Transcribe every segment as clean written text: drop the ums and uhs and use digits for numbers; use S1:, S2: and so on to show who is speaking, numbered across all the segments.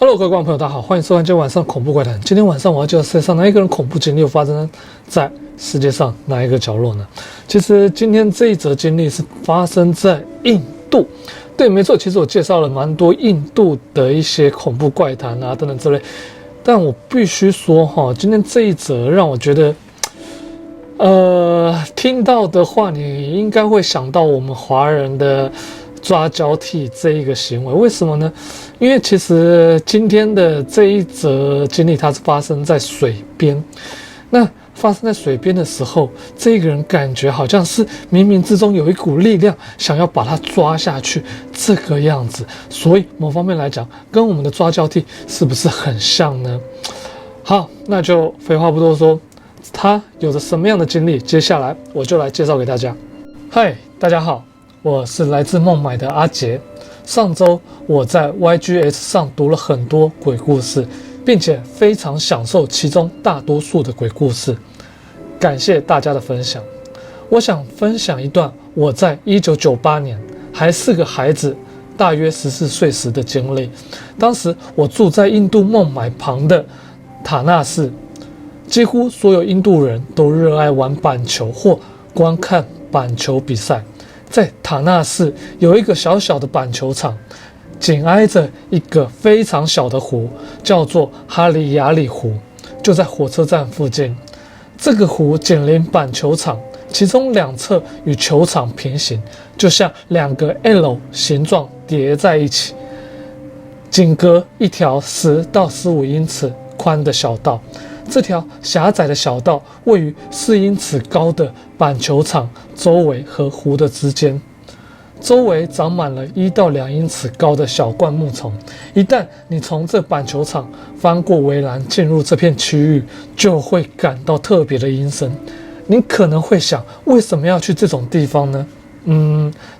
S1: Hello， 各位观众朋友，大家好，欢迎收看今天晚上恐怖怪谈。今天晚上我要介绍世界上哪一个人恐怖经历发生在世界上哪一个角落呢？其实今天这一则经历是发生在印度。对，没错，其实我介绍了蛮多印度的一些恐怖怪谈啊等等之类，但我必须说哈，今天这一则让我觉得，听到的话，你应该会想到我们华人的抓交替这一个行为。为什么呢？因为其实今天的这一则经历，它是发生在水边。那发生在水边的时候，这个人感觉好像是冥冥之中有一股力量想要把他抓下去，这个样子。所以某方面来讲，跟我们的抓交替是不是很像呢？好，那就废话不多说，他有着什么样的经历？接下来我就来介绍给大家。嗨，大家好，我是来自孟买的阿杰。上周我在 YGS 上读了很多鬼故事，并且非常享受其中大多数的鬼故事。感谢大家的分享。我想分享一段我在1998年还是个孩子，大约14岁时的经历。当时我住在印度孟买旁的塔纳市，几乎所有印度人都热爱玩板球或观看板球比赛。在塔纳市有一个小小的板球场，紧挨着一个非常小的湖，叫做哈里亚里湖，就在火车站附近。这个湖紧邻板球场，其中两侧与球场平行，就像两个 L 形状叠在一起，仅隔一条10到15英尺宽的小道。这条狭窄的小道位于4英尺高的板球场周围和湖的之间，周围长满了1到2英尺高的小灌木丛。一旦你从这板球场翻过围栏进入这片区域，就会感到特别的阴森。你可能会想，为什么要去这种地方呢？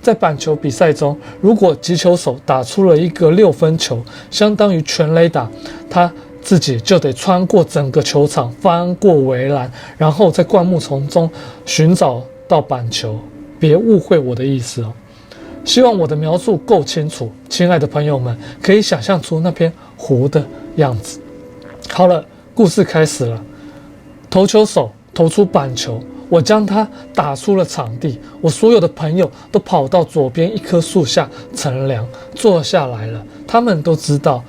S1: 在板球比赛中，如果击球手打出了一个6分球，相当于全垒打，他自己就得穿过整个球场，翻过围栏，然后在灌木丛中寻找到板球。别误会我的意思哦。希望我的描述够清楚，亲爱的朋友们可以想象出那片湖的样子。好了，故事开始了。投球手投出板球，我将它打出了场地。我所有的朋友都跑到左边一棵树下乘凉，坐下来了。他们都知道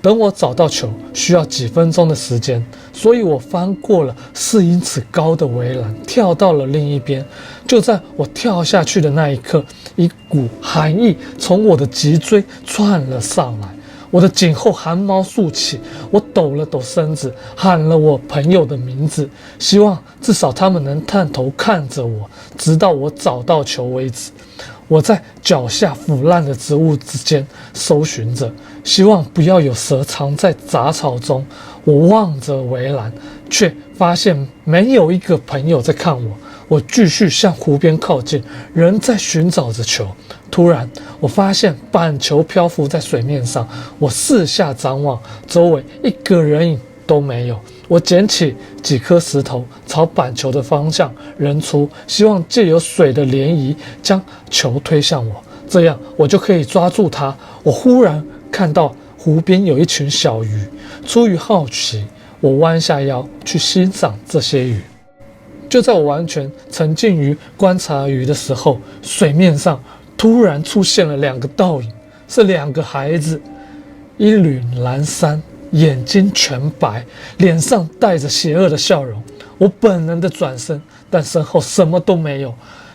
S1: 等我找到球需要几分钟的时间，所以我翻过了4英尺高的围栏，跳到了另一边。就在我跳下去的那一刻，一股寒意从我的脊椎窜了上来，我的颈后汗毛竖起，我抖了抖身子，喊了我朋友的名字，希望至少他们能探头看着我，直到我找到球为止。我在脚下腐烂的植物之间搜寻着，希望不要有蛇藏在杂草中。我望着围栏，却发现没有一个朋友在看我。我继续向湖边靠近，仍在寻找着球。突然，我发现板球漂浮在水面上。我四下张望，周围一个人影都没有。我捡起几颗石头，朝板球的方向扔出，希望借由水的涟漪将球推向我，这样我就可以抓住它。我忽然看到湖边有一群小鱼，出于好奇，我弯下腰去欣赏这些鱼。就在我完全沉浸于观察鱼的时候，水面上突然出现了2个倒影，是2个孩子，一缕蓝衫，眼睛全白，脸上带着邪恶的笑容。我本能的转身，但身后什么都没有，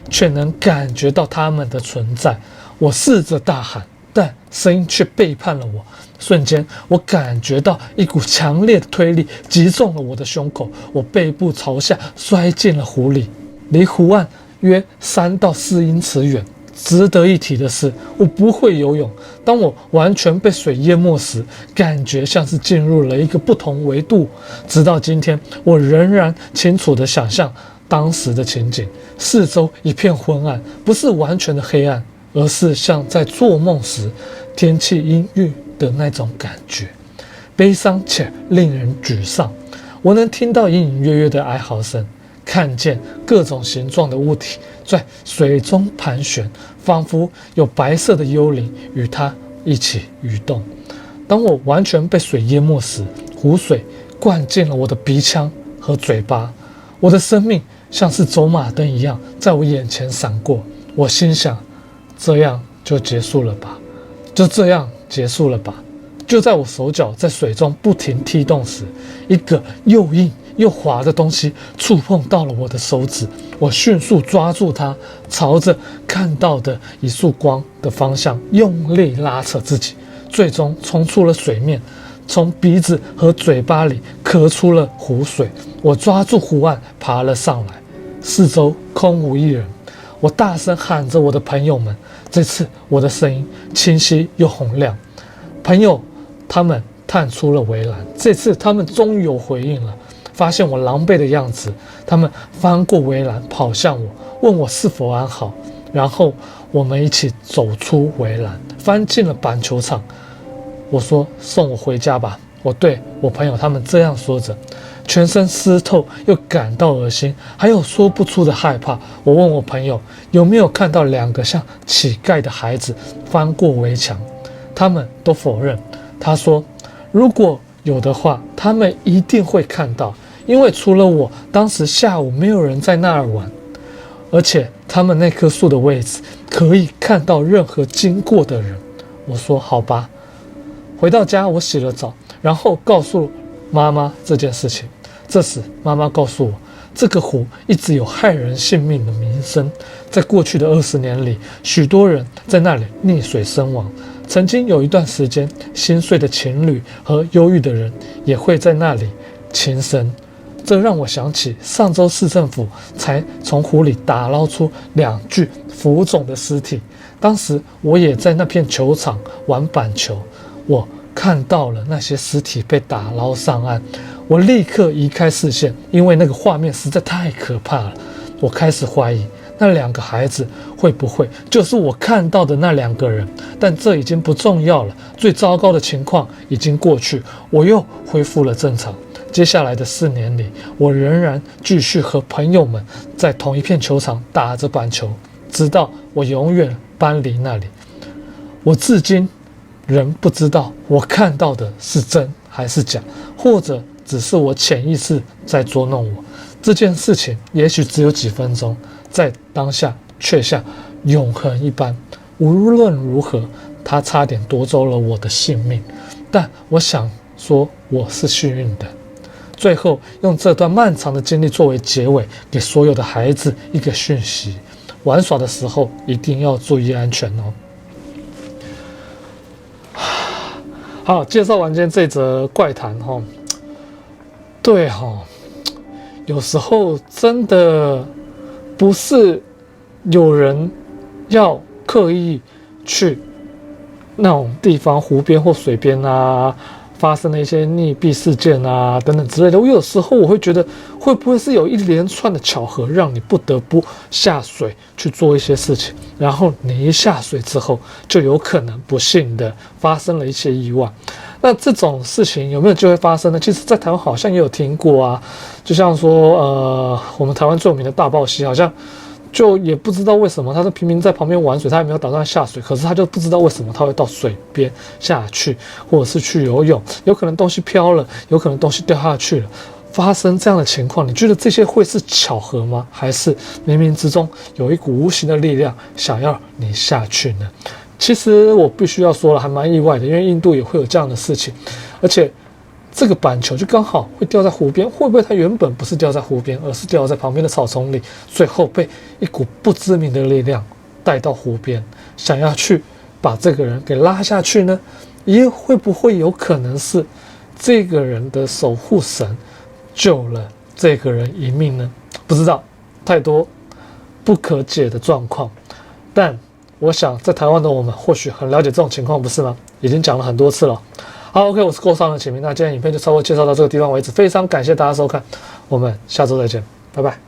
S1: 却能感觉到他们的存在。我试着大喊，但声音却背叛了我。瞬间，我感觉到一股强烈的推力击中了我的胸口，我背部朝下摔进了湖里，离湖岸约3到4英尺远。值得一提的是，我不会游泳。当我完全被水淹没时，感觉像是进入了一个不同维度。直到今天，我仍然清楚地想象当时的情景，四周一片昏暗，不是完全的黑暗，而是像在做梦时天气阴郁的那种感觉，悲伤且令人沮丧。我能听到隐隐约约的哀嚎声，看见各种形状的物体在水中盘旋，仿佛有白色的幽灵与它一起移动。当我完全被水淹没时，湖水灌进了我的鼻腔和嘴巴，我的生命像是走马灯一样在我眼前闪过。我心想，这样就结束了吧，就这样结束了吧。就在我手脚在水中不停踢动时，一个又硬又滑的东西触碰到了我的手指，我迅速抓住它，朝着看到的一束光的方向用力拉扯自己，最终冲出了水面，从鼻子和嘴巴里咳出了湖水。我抓住湖岸爬了上来，四周空无一人。我大声喊着我的朋友们，这次我的声音清晰又洪亮。朋友他们探出了围栏，这次他们终于有回应了。发现我狼狈的样子，他们翻过围栏跑向我，问我是否安好。然后我们一起走出围栏，翻进了板球场。我说：“送我回家吧。”我对我朋友他们这样说着，全身湿透又感到恶心，还有说不出的害怕。我问我朋友有没有看到2个像乞丐的孩子翻过围墙，他们都否认。他说：“如果有的话，他们一定会看到，因为除了我，当时下午没有人在那儿玩，而且他们那棵树的位置可以看到任何经过的人。”我说：“好吧。”回到家，我洗了澡，然后告诉妈妈这件事情。这时，妈妈告诉我，这个湖一直有害人性命的名声，在过去的20年里，许多人在那里溺水身亡。曾经有一段时间，心碎的情侣和忧郁的人也会在那里轻生。这让我想起上周市政府才从湖里打捞出2具浮肿的尸体。当时我也在那片球场玩板球，我看到了那些尸体被打捞上岸，我立刻移开视线，因为那个画面实在太可怕了。我开始怀疑那2个孩子会不会就是我看到的那2个人，但这已经不重要了。最糟糕的情况已经过去，我又恢复了正常。接下来的4年里，我仍然继续和朋友们在同一片球场打着板球，直到我永远搬离那里。我至今仍不知道我看到的是真还是假，或者只是我潜意识在捉弄我。这件事情也许只有几分钟，在当下却像永恒一般。无论如何，它差点夺走了我的性命，但我想说我是幸运的。最后，用这段漫长的经历作为结尾，给所有的孩子一个讯息：玩耍的时候一定要注意安全哦。好，介绍完今天这则怪谈哈，对哈，有时候真的不是有人要刻意去那种地方湖边或水边啊发生了一些溺毙事件啊等等之类的。我有时候我会觉得，会不会是有一连串的巧合，让你不得不下水去做一些事情，然后你一下水之后，就有可能不幸的发生了一些意外。那这种事情有没有机会发生呢？其实，在台湾好像也有听过啊，就像说，我们台湾最有名的大豹溪，好像就也不知道为什么，他是平民在旁边玩水，他也没有打算下水，可是他就不知道为什么他会到水边下去，或者是去游泳，有可能东西飘了，有可能东西掉下去了。发生这样的情况，你觉得这些会是巧合吗？还是冥冥之中有一股无形的力量想要你下去呢？其实我必须要说了，还蛮意外的，因为印度也会有这样的事情，而且这个板球就刚好会掉在湖边，会不会它原本不是掉在湖边，而是掉在旁边的草丛里，最后被一股不知名的力量带到湖边，想要去把这个人给拉下去呢？也会不会有可能是这个人的守护神救了这个人一命呢？不知道，太多不可解的状况。但我想在台湾的我们或许很了解这种情况，不是吗？已经讲了很多次了。好 ，OK， 我是够上的启明，那今天影片就稍微介绍到这个地方为止，非常感谢大家收看，我们下周再见，拜拜。